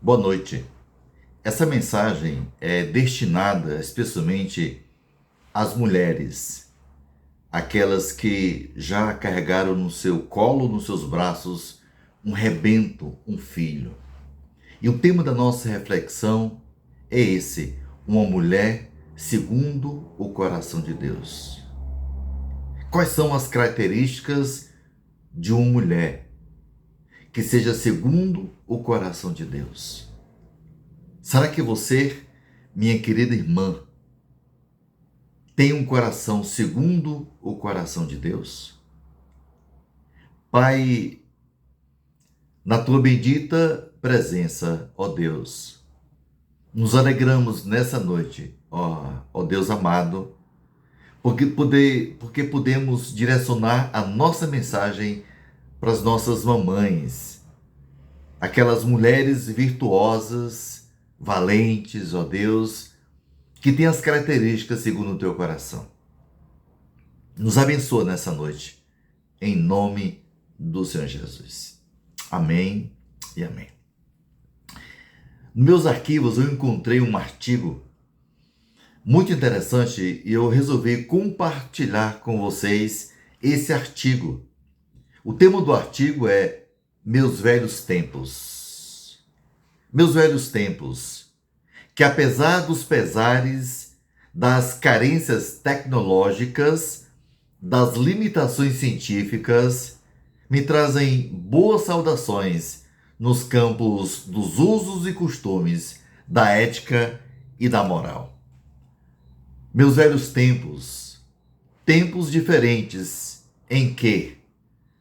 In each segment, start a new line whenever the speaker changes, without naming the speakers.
Boa noite. Essa mensagem é destinada especialmente às mulheres, aquelas que já carregaram no seu colo, nos seus braços, um rebento, um filho. E o tema da nossa reflexão é esse: uma mulher segundo o coração de Deus. Quais são as características de uma mulher que seja segundo o coração de Deus? Será que você, minha querida irmã, tem um coração segundo o coração de Deus? Pai, na tua bendita presença, ó Deus, nos alegramos nessa noite, ó Deus amado, porque podemos direcionar a nossa mensagem para as nossas mamães, aquelas mulheres virtuosas, valentes, ó Deus, que têm as características segundo o teu coração. Nos abençoa nessa noite, em nome do Senhor Jesus. Amém e amém. Nos meus arquivos eu encontrei um artigo muito interessante e eu resolvi compartilhar com vocês esse artigo. O tema do artigo é Meus Velhos Tempos. Meus velhos tempos, que apesar dos pesares, das carências tecnológicas, das limitações científicas, me trazem boas saudações nos campos dos usos e costumes, da ética e da moral. Meus velhos tempos, tempos diferentes em que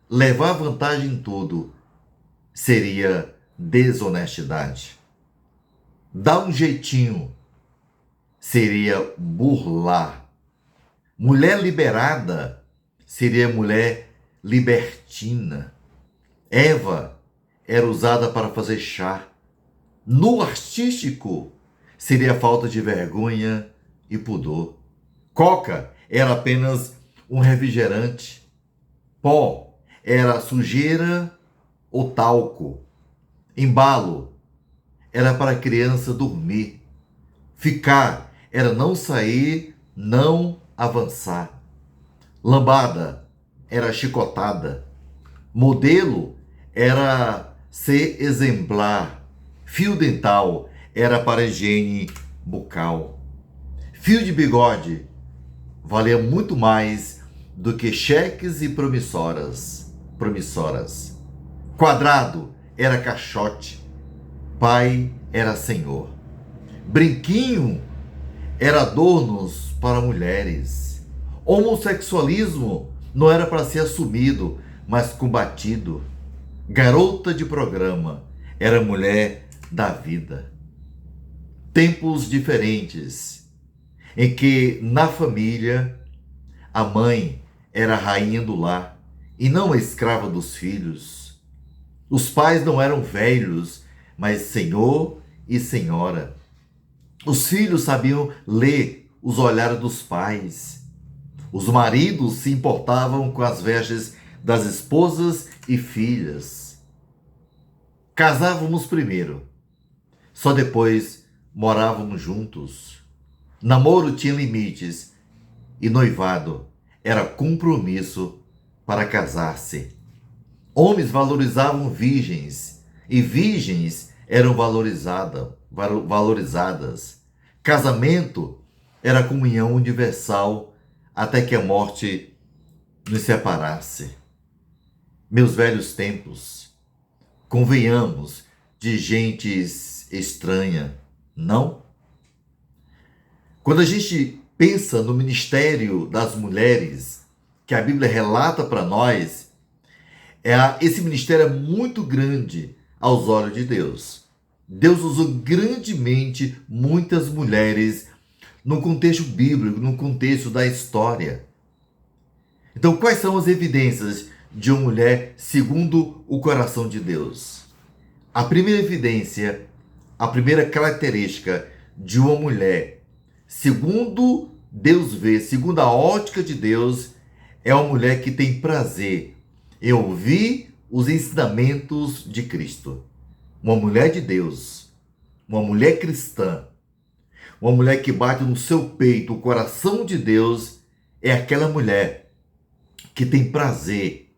levar vantagem em tudo seria desonestidade. Dar um jeitinho seria burlar. Mulher liberada seria mulher libertina. Eva era usada para fazer chá. No artístico seria falta de vergonha e pudor. Coca era apenas um refrigerante. Pó era sujeira ou talco. Embalo era para a criança dormir. Ficar era não sair, não avançar. Lambada era chicotada. Modelo era ser exemplar. Fio dental era para higiene bucal. Fio de bigode valia muito mais do que cheques e promissoras. Quadrado era caixote. Pai era senhor. Brinquinho era adornos para mulheres. Homossexualismo não era para ser assumido, mas combatido. Garota de programa era mulher da vida. Tempos diferentes, em que na família a mãe era a rainha do lar e não a escrava dos filhos. Os pais não eram velhos, mas senhor e senhora. Os filhos sabiam ler os olhares dos pais. Os maridos se importavam com as vestes das esposas e filhas. Casávamos primeiro, só depois morávamos juntos. Namoro tinha limites e noivado era compromisso para casar-se. Homens valorizavam virgens e virgens eram valorizadas. Casamento era comunhão universal até que a morte nos separasse. Meus velhos tempos, convenhamos, de gente estranha, não? Quando a gente pensa no ministério das mulheres, que a Bíblia relata para nós, esse ministério é muito grande aos olhos de Deus. Deus usou grandemente muitas mulheres no contexto bíblico, no contexto da história. Então, quais são as evidências de uma mulher segundo o coração de Deus? A primeira evidência, a primeira característica de uma mulher segundo Deus vê, segundo a ótica de Deus, é uma mulher que tem prazer em ouvir os ensinamentos de Cristo. Uma mulher de Deus uma mulher cristã, uma mulher que bate no seu peito o coração de Deus, é aquela mulher que tem prazer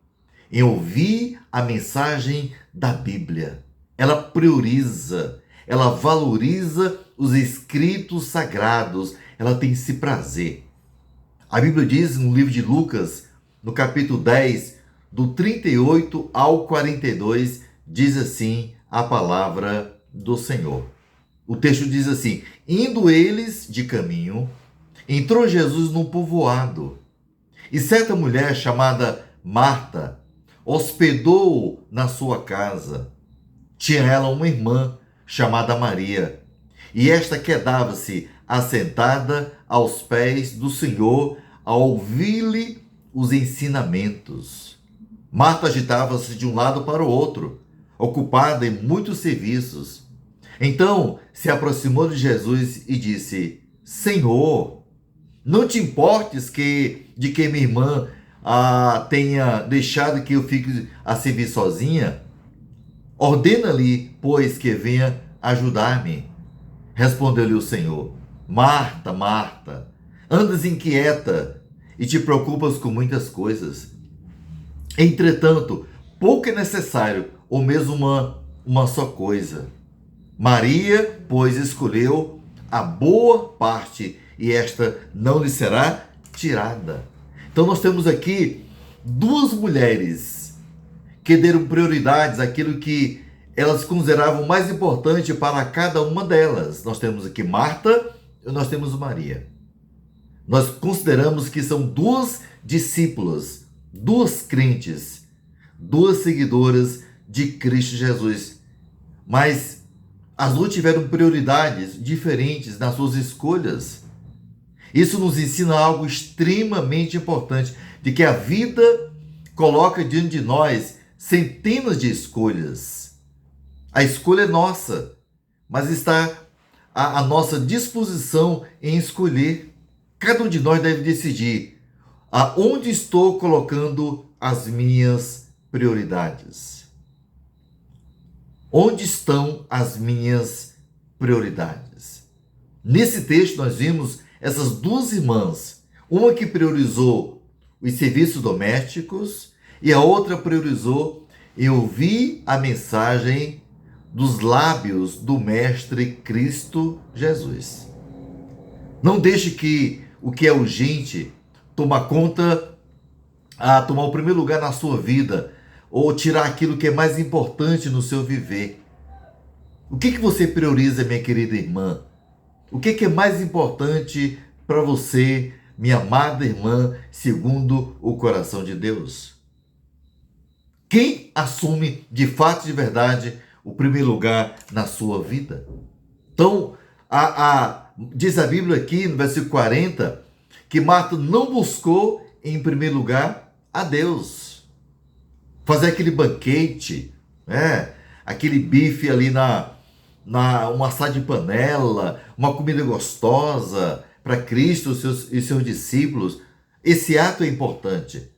em ouvir a mensagem da Bíblia. Ela prioriza, ela valoriza os escritos sagrados, ela tem esse prazer. A Bíblia diz no livro de Lucas, no capítulo 10, do 38 ao 42, diz assim a palavra do Senhor. O texto diz assim: indo eles de caminho, entrou Jesus num povoado, e certa mulher chamada Marta hospedou-o na sua casa. Tinha ela uma irmã chamada Maria, e esta quedava-se assentada aos pés do Senhor a ouvir-lhe os ensinamentos. Marta agitava-se de um lado para o outro, ocupada em muitos serviços. Então se aproximou de Jesus e disse: Senhor, não te importes de que minha irmã tenha deixado que eu fique a servir sozinha? Ordena-lhe, pois, que venha ajudar-me. Respondeu-lhe o Senhor: Marta, Marta, andas inquieta e te preocupas com muitas coisas. Entretanto, pouco é necessário, ou mesmo uma só coisa. Maria, pois, escolheu a boa parte, e esta não lhe será tirada. Então nós temos aqui duas mulheres que deram prioridades àquilo que elas consideravam mais importante para cada uma delas. Nós temos aqui Marta e nós temos Maria. Nós consideramos que são duas discípulas, duas crentes, duas seguidoras de Cristo Jesus. Mas as duas tiveram prioridades diferentes nas suas escolhas. Isso nos ensina algo extremamente importante, de que a vida coloca diante de nós centenas de escolhas. A escolha é nossa, mas está à nossa disposição em escolher. Cada um de nós deve decidir aonde estou colocando as minhas prioridades. Onde estão as minhas prioridades? Nesse texto nós vimos essas duas irmãs, uma que priorizou os serviços domésticos e a outra priorizou em ouvir a mensagem dos lábios do Mestre Cristo Jesus. Não deixe que o que é urgente tomar o primeiro lugar na sua vida, ou tirar aquilo que é mais importante no seu viver. O que você prioriza, minha querida irmã? O que é mais importante para você, minha amada irmã, segundo o coração de Deus? Quem assume de fato, de verdade, o primeiro lugar na sua vida? Então, diz a Bíblia aqui no versículo 40 que Marta não buscou em primeiro lugar a Deus. Fazer aquele banquete, aquele bife ali uma assada de panela, uma comida gostosa para Cristo e seus discípulos. Esse ato é importante.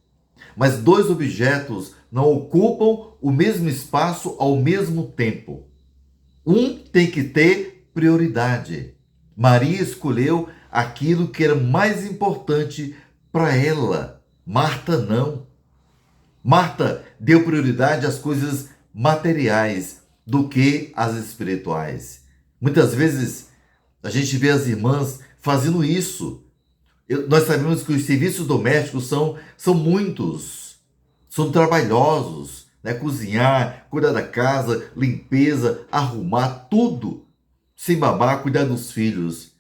Mas dois objetos não ocupam o mesmo espaço ao mesmo tempo. Um tem que ter prioridade. Maria escolheu aquilo que era mais importante para ela. Marta não. Marta deu prioridade às coisas materiais do que às espirituais. Muitas vezes a gente vê as irmãs fazendo isso. Nós sabemos que os serviços domésticos são muitos, são trabalhosos, né? Cozinhar, cuidar da casa, limpeza, arrumar, tudo, sem babar, cuidar dos filhos.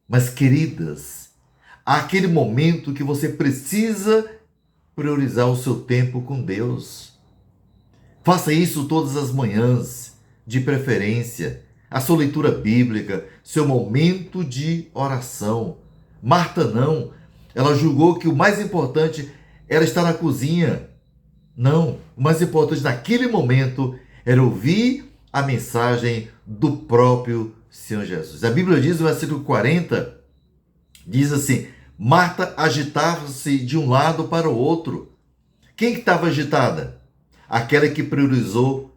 Mas, queridas, há aquele momento que você precisa priorizar o seu tempo com Deus. Faça isso todas as manhãs, de preferência, a sua leitura bíblica, seu momento de oração. Marta não, ela julgou que o mais importante era estar na cozinha. Não, o mais importante naquele momento era ouvir a mensagem do próprio Senhor Jesus. A Bíblia diz no versículo 40, diz assim: Marta agitava-se de um lado para o outro. Quem estava agitada? Aquela que priorizou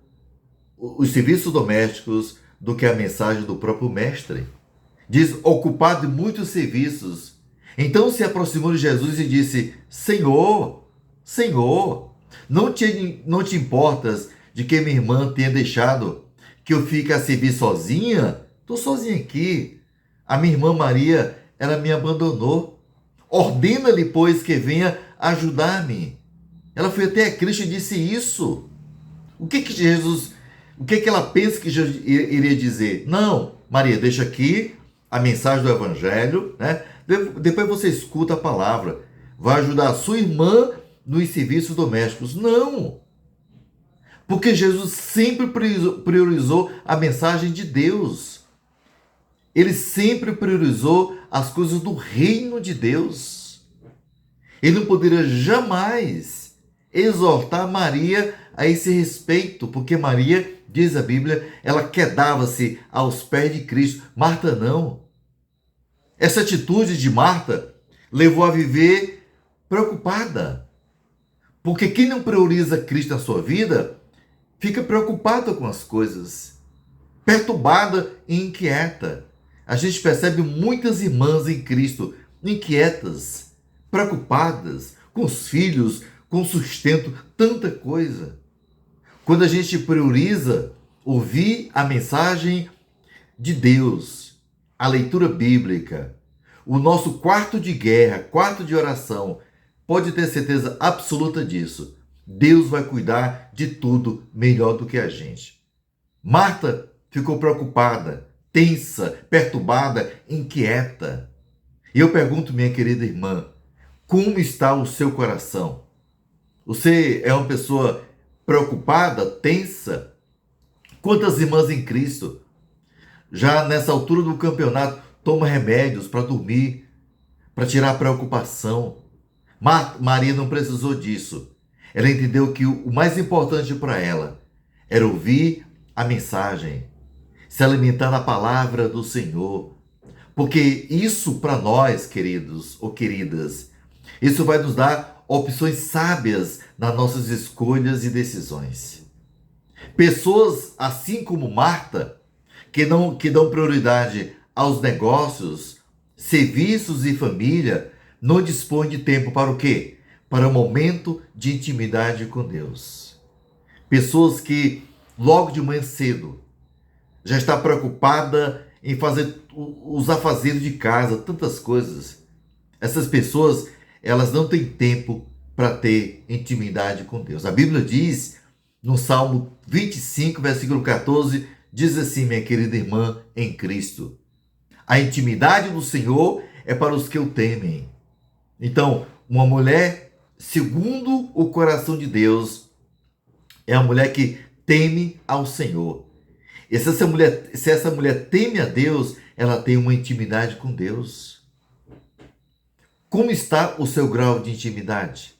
os serviços domésticos do que a mensagem do próprio mestre. Diz, ocupado em muitos serviços. Então se aproximou de Jesus e disse, Senhor, Senhor, não te importas de que minha irmã tenha deixado que eu fique a servir sozinha? Estou sozinha aqui. A minha irmã Maria, ela me abandonou. Ordena-lhe, pois, que venha ajudar-me. Ela foi até a Cristo e disse isso. O que ela pensa que Jesus iria dizer? Não, Maria, deixa aqui a mensagem do Evangelho, né? Depois você escuta a palavra. Vai ajudar a sua irmã nos serviços domésticos. Não! Porque Jesus sempre priorizou a mensagem de Deus. Ele sempre priorizou as coisas do reino de Deus. Ele não poderia jamais exortar Maria a esse respeito, porque Maria, diz a Bíblia, ela quedava-se aos pés de Cristo. Marta não. Essa atitude de Marta levou a viver preocupada. Porque quem não prioriza Cristo na sua vida, fica preocupada com as coisas, perturbada e inquieta. A gente percebe muitas irmãs em Cristo inquietas, preocupadas com os filhos, com o sustento, tanta coisa. Quando a gente prioriza ouvir a mensagem de Deus, a leitura bíblica, o nosso quarto de guerra, quarto de oração, pode ter certeza absoluta disso. Deus vai cuidar de tudo melhor do que a gente. Marta ficou preocupada, tensa, perturbada, inquieta. E eu pergunto, minha querida irmã, como está o seu coração? Você é uma pessoa preocupada, tensa? Quantas irmãs em Cristo já nessa altura do campeonato tomam remédios para dormir, para tirar a preocupação? Maria não precisou disso. Ela entendeu que o mais importante para ela era ouvir a mensagem, se alimentar da palavra do Senhor. Porque isso para nós, queridos ou queridas, isso vai nos dar opções sábias nas nossas escolhas e decisões. Pessoas assim como Marta, que dão prioridade aos negócios, serviços e família, não dispõem de tempo para o quê? Para um momento de intimidade com Deus. Pessoas que logo de manhã cedo já está preocupada em fazer os afazeres de casa, tantas coisas. Essas pessoas, elas não têm tempo para ter intimidade com Deus. A Bíblia diz, no Salmo 25, versículo 14, diz assim, minha querida irmã em Cristo: a intimidade do Senhor é para os que o temem. Então, uma mulher segundo o coração de Deus é a mulher que teme ao Senhor. E se essa mulher teme a Deus, ela tem uma intimidade com Deus. Como está o seu grau de intimidade?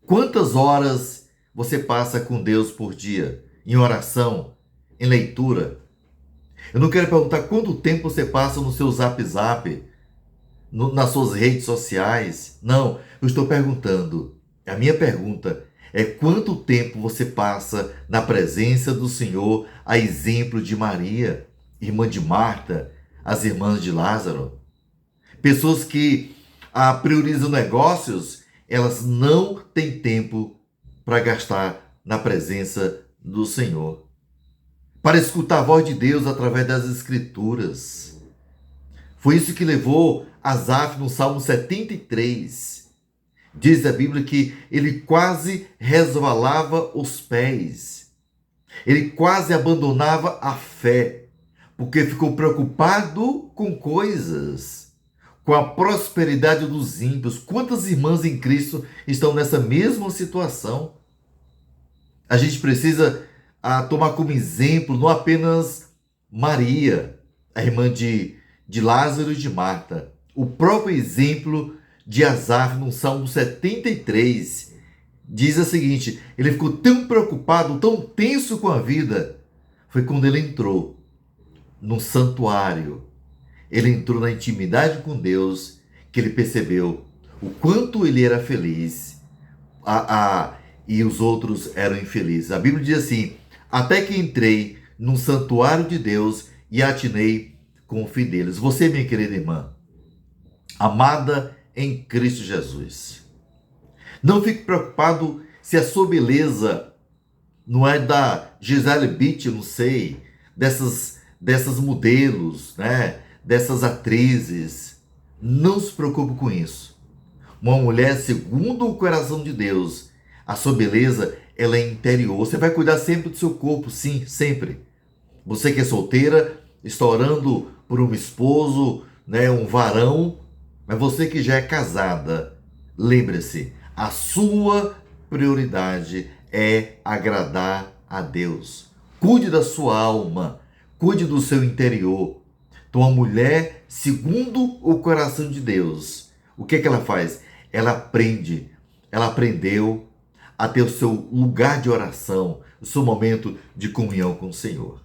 Quantas horas você passa com Deus por dia? Em oração? Em leitura? Eu não quero perguntar quanto tempo você passa no seu Zap, nas suas redes sociais. Não, eu estou perguntando. A minha pergunta é quanto tempo você passa na presença do Senhor, a exemplo de Maria, irmã de Marta, as irmãs de Lázaro. Pessoas que priorizam negócios, elas não têm tempo para gastar na presença do Senhor, para escutar a voz de Deus através das Escrituras. Foi isso que levou Asaf no Salmo 73. Diz a Bíblia que ele quase resvalava os pés. Ele quase abandonava a fé, porque ficou preocupado com coisas, com a prosperidade dos ímpios. Quantas irmãs em Cristo estão nessa mesma situação? A gente precisa tomar como exemplo não apenas Maria, a irmã de Lázaro e de Marta, o próprio exemplo de Asaf no Salmo 73. Diz o seguinte: ele ficou tão preocupado, tão tenso com a vida, foi quando ele entrou no santuário, ele entrou na intimidade com Deus, que ele percebeu o quanto ele era feliz e os outros eram infelizes. A Bíblia diz assim: até que entrei no santuário de Deus e atinei com o fim deles. Você, minha querida irmã, amada em Cristo Jesus, não fique preocupado se a sua beleza não é da Gisele Bündchen, não sei, dessas modelos, né? Dessas atrizes. Não se preocupe com isso. Uma mulher segundo o coração de Deus, a sua beleza, ela é interior. Você vai cuidar sempre do seu corpo, sim, sempre. Você que é solteira, está orando por um esposo, né, um varão, mas você que já é casada, lembre-se, a sua prioridade é agradar a Deus. Cuide da sua alma, cuide do seu interior. Então, a mulher, segundo o coração de Deus, o que ela faz? Ela aprendeu a ter o seu lugar de oração, o seu momento de comunhão com o Senhor.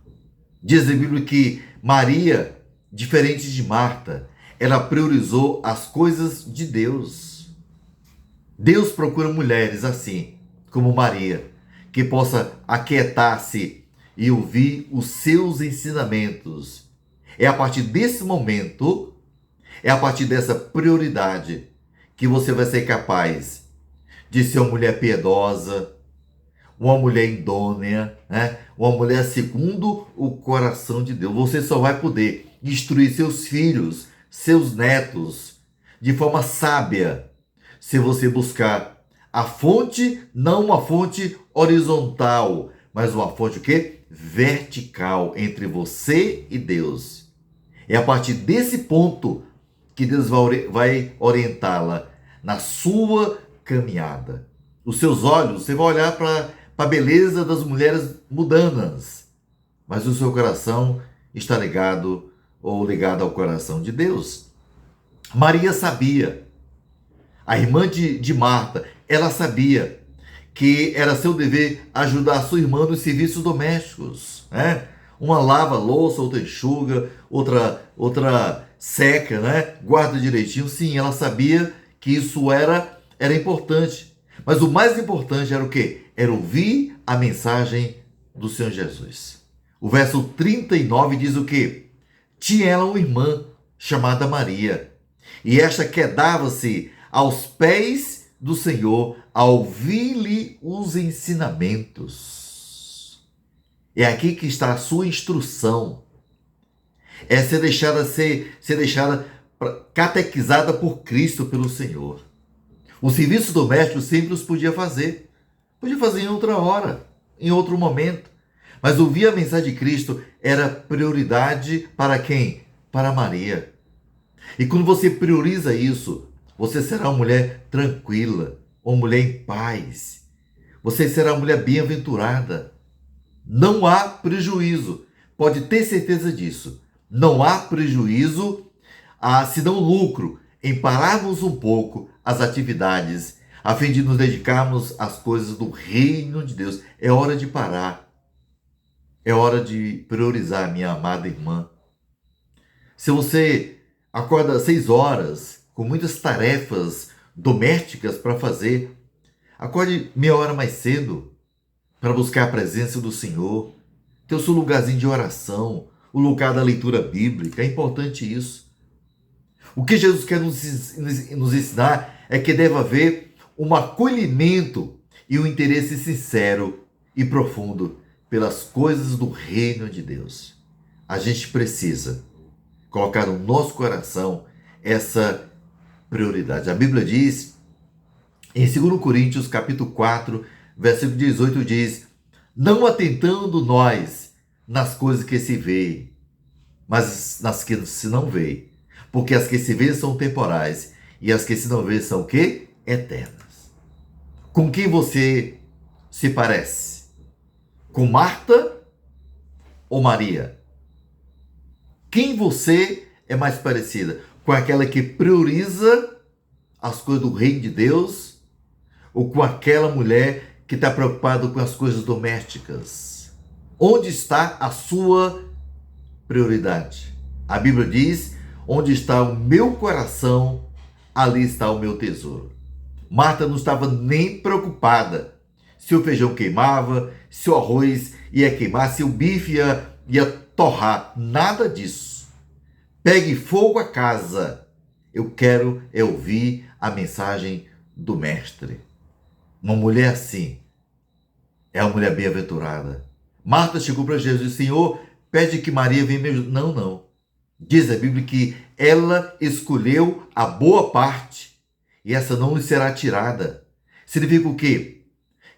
Diz a Bíblia que Maria, diferente de Marta, ela priorizou as coisas de Deus. Deus procura mulheres assim, como Maria, que possa aquietar-se e ouvir os seus ensinamentos. É a partir desse momento, é a partir dessa prioridade que você vai ser capaz de ser uma mulher piedosa, uma mulher idônea, né? Uma mulher segundo o coração de Deus. Você só vai poder instruir seus filhos, seus netos, de forma sábia, se você buscar a fonte, não uma fonte horizontal, mas uma fonte o quê? Vertical entre você e Deus. É a partir desse ponto que Deus vai orientá-la na sua caminhada. Os seus olhos, você vai olhar para a beleza das mulheres mudanas, mas o seu coração está ligado ao coração de Deus. Maria sabia, a irmã de Marta, ela sabia que era seu dever ajudar a sua irmã nos serviços domésticos, né? Uma lava a louça, outra enxuga, outra seca, né? Guarda direitinho. Sim, ela sabia que isso era importante. Mas o mais importante era o quê? Era ouvir a mensagem do Senhor Jesus. O verso 39 diz o quê? Tinha ela uma irmã chamada Maria, e esta quedava-se aos pés do Senhor a ouvir-lhe os ensinamentos. É aqui que está a sua instrução. É ser deixada catequizada por Cristo, pelo Senhor. O serviço doméstico sempre os podia fazer. Podia fazer em outra hora, em outro momento. Mas ouvir a mensagem de Cristo era prioridade para quem? Para Maria. E quando você prioriza isso, você será uma mulher tranquila, uma mulher em paz. Você será uma mulher bem-aventurada. Não há prejuízo. Pode ter certeza disso. Não há prejuízo, senão lucro, em pararmos um pouco as atividades, a fim de nos dedicarmos às coisas do reino de Deus. É hora de parar. É hora de priorizar, minha amada irmã. Se você acorda às 6 horas, com muitas tarefas domésticas para fazer, acorde meia hora mais cedo para buscar a presença do Senhor, ter o seu lugarzinho de oração, o lugar da leitura bíblica. É importante isso. O que Jesus quer nos ensinar é que deve haver um acolhimento e um interesse sincero e profundo pelas coisas do reino de Deus. A gente precisa colocar no nosso coração essa prioridade. A Bíblia diz, em 2 Coríntios, capítulo 4, versículo 18, diz: não atentando nós nas coisas que se vê, mas nas que se não vê. Porque as que se vê são temporais e as que se não vê são o quê? Eternas. Com quem você se parece? Com Marta ou Maria? Quem você é mais parecida? Com aquela que prioriza as coisas do reino de Deus ou com aquela mulher que está preocupada com as coisas domésticas? Onde está a sua prioridade? A Bíblia diz: onde está o meu coração, ali está o meu tesouro. Marta não estava nem preocupada se o feijão queimava, se o arroz ia queimar, se o bife ia torrar. Nada disso. Pegue fogo a casa. Eu quero ouvir a mensagem do Mestre. Uma mulher assim é uma mulher bem-aventurada. Marta chegou para Jesus e disse: Senhor, pede que Maria venha me ajudar. Não, não. Diz a Bíblia que ela escolheu a boa parte e essa não lhe será tirada. Significa o quê?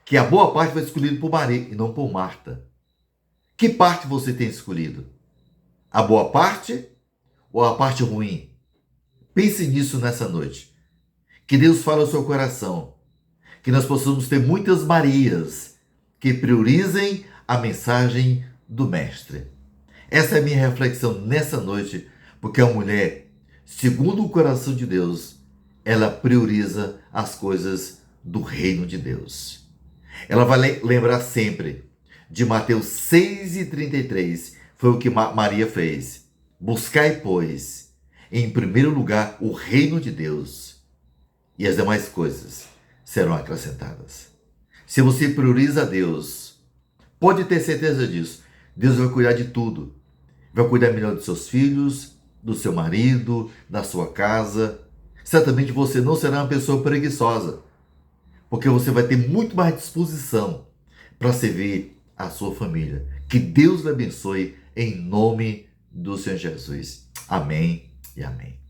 Que a boa parte foi escolhida por Maria e não por Marta. Que parte você tem escolhido? A boa parte ou a parte ruim? Pense nisso nessa noite. Que Deus fale ao seu coração. Que nós possamos ter muitas Marias que priorizem a mensagem do Mestre. Essa é a minha reflexão nessa noite, porque a mulher, segundo o coração de Deus, ela prioriza as coisas do reino de Deus. Ela vai lembrar sempre de Mateus 6,33, foi o que Maria fez. Buscai, pois, em primeiro lugar o reino de Deus, e as demais coisas serão acrescentadas. Se você prioriza a Deus, pode ter certeza disso, Deus vai cuidar de tudo. Vai cuidar melhor dos seus filhos, do seu marido, da sua casa. Certamente você não será uma pessoa preguiçosa, porque você vai ter muito mais disposição para servir a sua família. Que Deus lhe abençoe em nome do Senhor Jesus. Amém e amém.